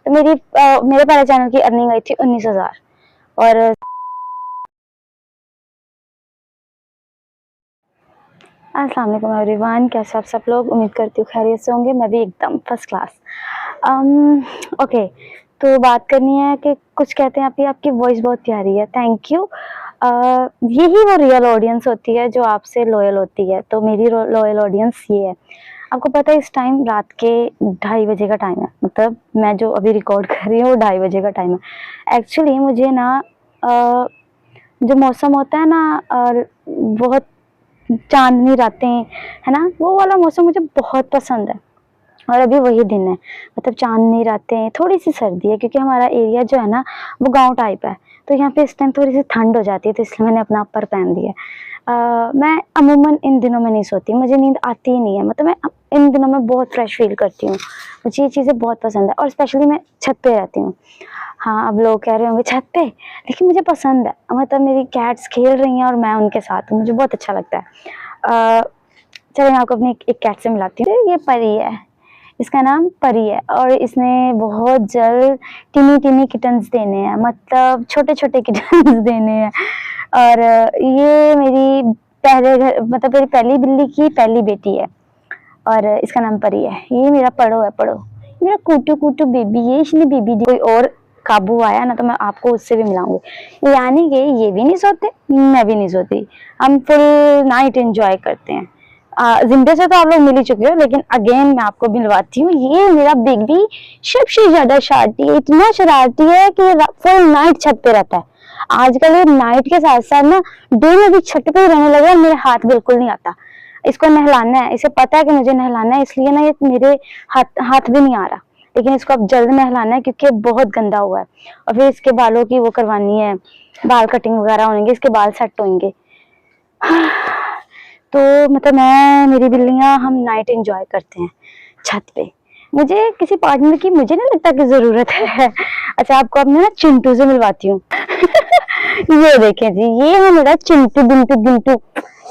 तो मेरे पहले चैनल की अर्निंग आई थी 19,000। और अस्सलाम वालेकुम एवरीवन, कैसे आप सब लोग? उम्मीद करती हूँ खैरियत से होंगे। मैं भी एकदम फर्स्ट क्लास। ओके, तो बात करनी है कि कुछ कहते हैं आपकी वॉइस बहुत प्यारी है। Thank you. यही वो रियल ऑडियंस होती है जो आपसे लॉयल होती है। तो मेरी लॉयल ऑडियंस ये है। आपको पता है इस टाइम रात के 2:30 बजे का टाइम है, मतलब मैं जो अभी रिकॉर्ड कर रही हूँ वो 2:30 बजे का टाइम है। एक्चुअली मुझे ना जो मौसम होता है ना, और बहुत चांदनी रातें, है ना, वो वाला मौसम मुझे बहुत पसंद है। और अभी वही दिन है, मतलब चांदनी रातें, थोड़ी सी सर्दी है क्योंकि हमारा एरिया जो है ना वो गांव टाइप है। तो यहाँ पे इस टाइम थोड़ी सी ठंड हो जाती है, तो इसलिए मैंने अपना अपर पहन दिया है। मैं अमूमन इन दिनों में नहीं सोती, मुझे नींद आती ही नहीं है। मतलब मैं इन दिनों में बहुत फ्रेश फील करती हूँ, मुझे ये चीज़ें बहुत पसंद है। और स्पेशली मैं छत पे रहती हूँ। हाँ, अब लोग कह रहे होंगे छत पे, लेकिन मुझे पसंद है। मतलब मेरी कैट्स खेल रही हैं और मैं उनके साथ हूँ, मुझे बहुत अच्छा लगता है। चलो मैं आपको अपनी एक कैट से मिलाती हूँ। ये परी है, इसका नाम परी है, और इसने बहुत जल्द टिनी टिनी किटन्स देने हैं, मतलब छोटे छोटे किटन्स देने हैं। और ये मेरी मतलब मेरी पहली बिल्ली की पहली बेटी है, और इसका नाम परी है। ये मेरा पड़ो है, पड़ो, मेरा कूटू कूटू बेबी है। इसने बेबी दी। कोई और काबू आया ना तो मैं आपको उससे भी मिलाऊंगी। यानी कि ये भी नहीं सोते, मैं भी नहीं सोती, हम फुल नाइट एंजॉय करते हैं। जिंदे से तो आप लोग मिल ही चुके हो, लेकिन अगेन मैं आपको मिलवाती हूँ। ये मेरा बेबी सबसे ज्यादा शरारती है, इतना शरारती है कि फुल नाइट छत पे रहता है। आजकल ये नाइट के साथ साथ ना डे में भी छत पे ही रहने लगा है। मेरे हाथ बिल्कुल नहीं आता। इसको नहलाना है, इसे पता है कि मुझे नहलाना है, इसलिए ना ये मेरे हाथ भी नहीं आ रहा। लेकिन इसको अब जल्द नहलाना है क्योंकि बहुत गंदा हुआ है। और फिर इसके बालों की वो करवानी है, बाल कटिंग वगैरह होंगे, इसके बाल सेट होंगे। तो मतलब मेरी बिल्लियां हम नाइट एंजॉय करते हैं छत पे। मुझे किसी पार्टनर की मुझे नहीं लगता कि जरूरत है। अच्छा, आपको अपने ना चिंटू से मिलवाती हूँ। ये देखें जी, ये है मेरा चिंटू बिंटू बिंटू।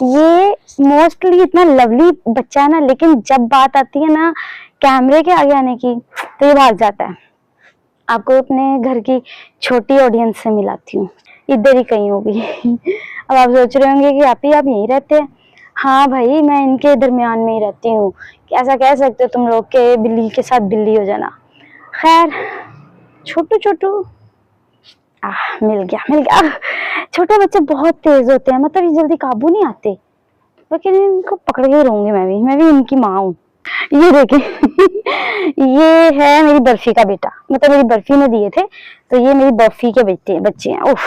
ये मोस्टली इतना लवली बच्चा है ना, लेकिन जब बात आती है ना कैमरे के आगे आने की तो ये भाग जाता है। आपको अपने घर की छोटी ऑडियंस से मिलाती हूँ, इधर ही कहीं होगी। अब आप सोच रहे होंगे कि आप यहीं रहते हैं। हाँ भाई, मैं इनके दरमियान में ही रहती हूँ। ऐसा कह सकते हो तुम लोग के बिल्ली के साथ बिल्ली हो जाना। खैर, छोटू छोटू, मिल गया मिल गया। छोटे बच्चे बहुत तेज होते हैं, मतलब ये जल्दी काबू नहीं आते, लेकिन इनको पकड़ के रहूंगी। मैं भी इनकी माँ हूँ। ये देखें। ये है मेरी बर्फी का बेटा, मतलब मेरी बर्फी ने दिए थे, तो ये मेरी बर्फी के बच्चे हैं। उफ,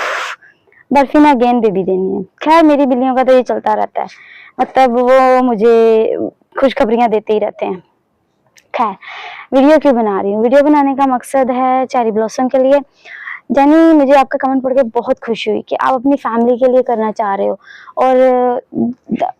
बर्फी ने अगेन बेबी देनी है। खैर, मेरी बिल्लियों का तो ये चलता रहता है, मतलब वो मुझे खुशखबरियां देते ही रहते हैं। खैर, वीडियो क्यों बना रही हूँ? वीडियो बनाने का मकसद है चेरी ब्लॉसम के लिए। जानी, मुझे आपका कमेंट पढ़ के बहुत खुशी हुई कि आप अपनी फैमिली के लिए करना चाह रहे हो। और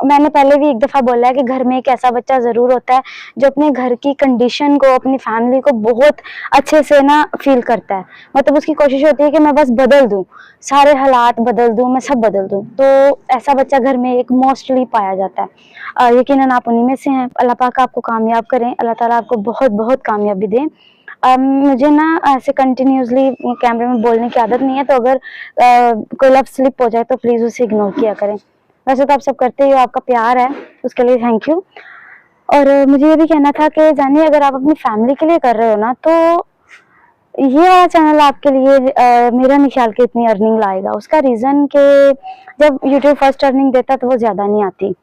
मैंने पहले भी एक दफ़ा बोला है कि घर में एक ऐसा बच्चा ज़रूर होता है जो अपने घर की कंडीशन को, अपनी फैमिली को बहुत अच्छे से ना फील करता है। मतलब उसकी कोशिश होती है कि मैं बस बदल दूँ, सारे हालात बदल दूँ, मैं सब बदल दूँ। तो ऐसा बच्चा घर में एक मोस्टली पाया जाता है। यकीनन आप उन्हीं में से हैं। अल्लाह पाक आपको कामयाब करें, अल्लाह ताला आपको बहुत बहुत कामयाबी दें। मुझे ना ऐसे कंटिन्यूसली कैमरे में बोलने की आदत नहीं है, तो अगर कोई लफ्ज़ स्लिप हो जाए तो प्लीज़ उसे इग्नोर किया करें। वैसे तो आप सब करते ही हो, आपका प्यार है, उसके लिए थैंक यू। और मुझे ये भी कहना था कि जानिए, अगर आप अपनी फैमिली के लिए कर रहे हो ना, तो ये वाला चैनल आपके लिए मेरा नहीं ख्याल कि इतनी अर्निंग लाएगा। उसका रीज़न कि जब यूट्यूब फर्स्ट अर्निंग देता तो वो ज़्यादा नहीं आती।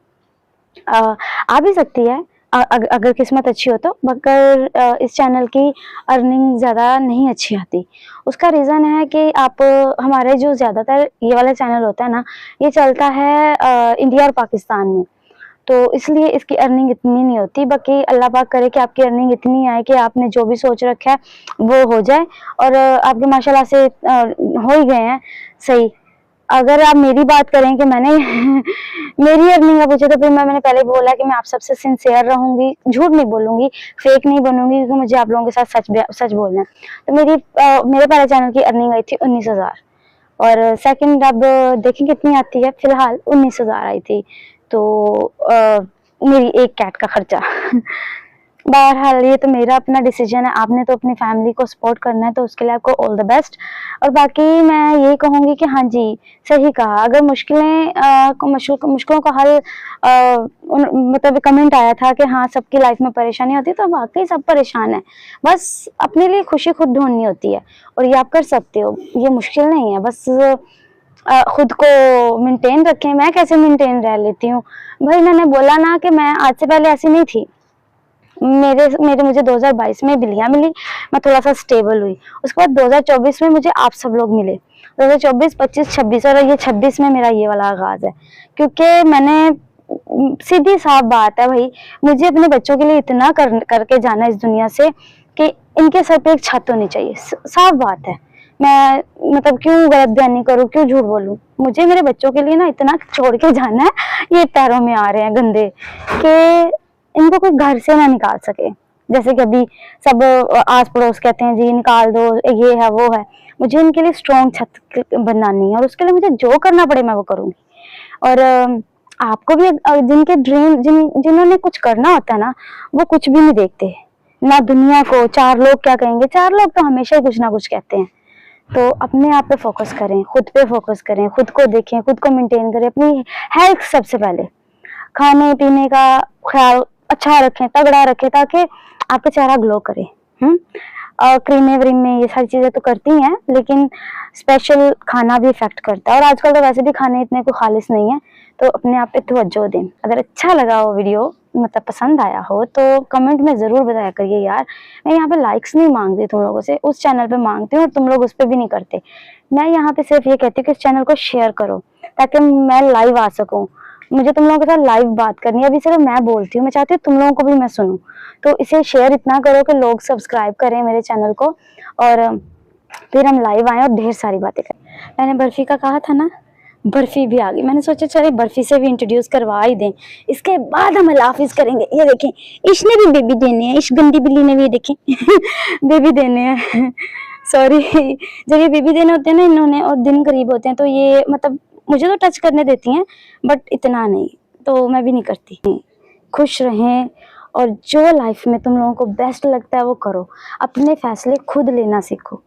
आ भी सकती है अगर किस्मत अच्छी हो तो, मगर इस चैनल की अर्निंग ज़्यादा नहीं अच्छी आती। उसका रीज़न है कि आप हमारे जो ज़्यादातर ये वाला चैनल होता है ना, ये चलता है इंडिया और पाकिस्तान में, तो इसलिए इसकी अर्निंग इतनी नहीं होती। बाकी अल्लाह पाक करे कि आपकी अर्निंग इतनी आए कि आपने जो भी सोच रखा है वो हो जाए। और आपके माशाल्लाह से हो ही गए हैं सही। अगर आप मेरी बात करें कि मैंने मेरी अर्निंग का पूछे, तो फिर मैंने पहले बोला कि मैं आप सबसे सिंसियर रहूंगी, झूठ नहीं बोलूंगी, फेक नहीं बनूंगी, क्योंकि मुझे आप लोगों के साथ सच बोलना है। तो मेरे पहले चैनल की अर्निंग आई थी 19,000, और सेकंड अब देखें कितनी आती है। फिलहाल 19,000 आई थी। तो मेरी एक कैट का खर्चा। बहरहाल ये तो मेरा अपना डिसीजन है, आपने तो अपनी फैमिली को सपोर्ट करना है, तो उसके लिए आपको ऑल द बेस्ट। और बाकी मैं यही कहूँगी कि हाँ जी, सही कहा, अगर मुश्किलों का हल मतलब कमेंट आया था कि हाँ सबकी लाइफ में परेशानी होती है, तो वाकई सब परेशान है, बस अपने लिए खुशी खुद ढूंढनी होती है, और ये आप कर सकते हो, ये मुश्किल नहीं है। बस खुद को मेंटेन रखें। मैं कैसे मेंटेन रह लेती हूँ भाई, मैंने बोला ना कि मैं आज से पहले ऐसी नहीं थी। मुझे 2022 में बिल्लियां मिली, मैं थोड़ा सा स्टेबल हुई। उसके बाद 2024 में मुझे आप सब लोग मिले, 2024, 25, 26 और ये 26 में मेरा ये वाला आगाज है। क्योंकि मैंने सीधी साफ बात है भाई, मुझे अपने बच्चों के लिए इतना करके जाना इस दुनिया से कि इनके सर पे एक छत होनी चाहिए। साफ बात है, मैं मतलब क्यों गलत बयानी करूं, क्यों झूठ बोलूं। मुझे मेरे बच्चों के लिए ना इतना छोड़ के जाना है, ये पैरों में आ रहे हैं गंदे, कि इनको कोई घर से ना निकाल सके। जैसे कि अभी सब आस पड़ोस कहते हैं जी निकाल दो, ये है वो है, मुझे इनके लिए स्ट्रॉन्ग छत बनानी है, और उसके लिए मुझे जो करना पड़े मैं वो करूंगी। और आपको भी जिनके ड्रीम जिन्होंने कुछ करना होता है ना, वो कुछ भी नहीं देखते ना दुनिया को, चार लोग क्या कहेंगे, चार लोग तो हमेशा ही कुछ ना कुछ कहते हैं। तो अपने आप पे फोकस करें, खुद पे फोकस करें, खुद को देखें, खुद को मेंटेन करें, अपनी हेल्थ सबसे पहले, खाने पीने का ख्याल अच्छा रखें, तगड़ा रखें, ताकि आपका चेहरा ग्लो करे। क्रीमें व्रीमें ये सारी चीजें तो करती हैं, लेकिन स्पेशल खाना भी इफेक्ट करता है, और आजकल तो वैसे भी खाने इतने को खालिश नहीं है, तो अपने आप पे तवज्जो दें। अगर अच्छा लगा हो वीडियो, मतलब पसंद आया हो, तो कमेंट में जरूर बताया करिए यार। मैं यहाँ पे लाइक्स नहीं मांगती तुम लोगों से, उस चैनल पे मांगती हूँ, और तुम लोग उस पर भी नहीं करते। मैं यहाँ पे सिर्फ ये कहती हूँ कि इस चैनल को शेयर करो, ताकि मैं लाइव आ सकूँ। मुझे तुम लोगों के साथ लाइव बात करनी है, अभी सिर्फ मैं बोलती हूँ, मैं चाहती हूँ तुम लोगों को भी मैं सुनूं। तो इसे शेयर इतना करो कि लोग सब्सक्राइब करें मेरे चैनल को, और फिर हम लाइव आए और ढेर सारी बातें करें। मैंने बर्फी का कहा था ना, बर्फी भी आ गई। मैंने सोचा चले बर्फी से भी इंट्रोड्यूस करवा ही दें, इसके बाद हम लाफिज करेंगे। ये देखें, इसने भी बेबी देने हैं, इस गंदी बिल्ली ने भी देखें बेबी देने हैं सॉरी, जब ये बेबी देने होते हैं ना इन्होंने, और दिन करीब होते हैं, तो ये मतलब मुझे तो टच करने देती हैं, बट इतना नहीं, तो मैं भी नहीं करती। खुश रहें, और जो लाइफ में तुम लोगों को बेस्ट लगता है वो करो, अपने फैसले खुद लेना सीखो।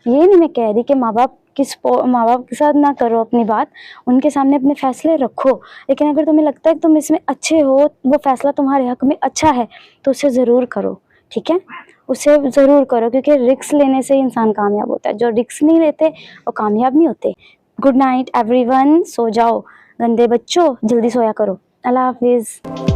ये नहीं मैं कह रही कि माँ बाप के साथ ना करो अपनी बात, उनके सामने अपने फैसले रखो, लेकिन अगर तुम्हें लगता है कि तुम इसमें अच्छे हो, वो फैसला तुम्हारे हक में अच्छा है, तो उसे ज़रूर करो, ठीक है, उसे ज़रूर करो, क्योंकि रिस्क लेने से इंसान कामयाब होता है, जो रिस्क नहीं लेते वो कामयाब नहीं होते। गुड नाइट एवरीवन, सो जाओ गंदे बच्चों, जल्दी सोया करो। अल्लाह हाफिज़।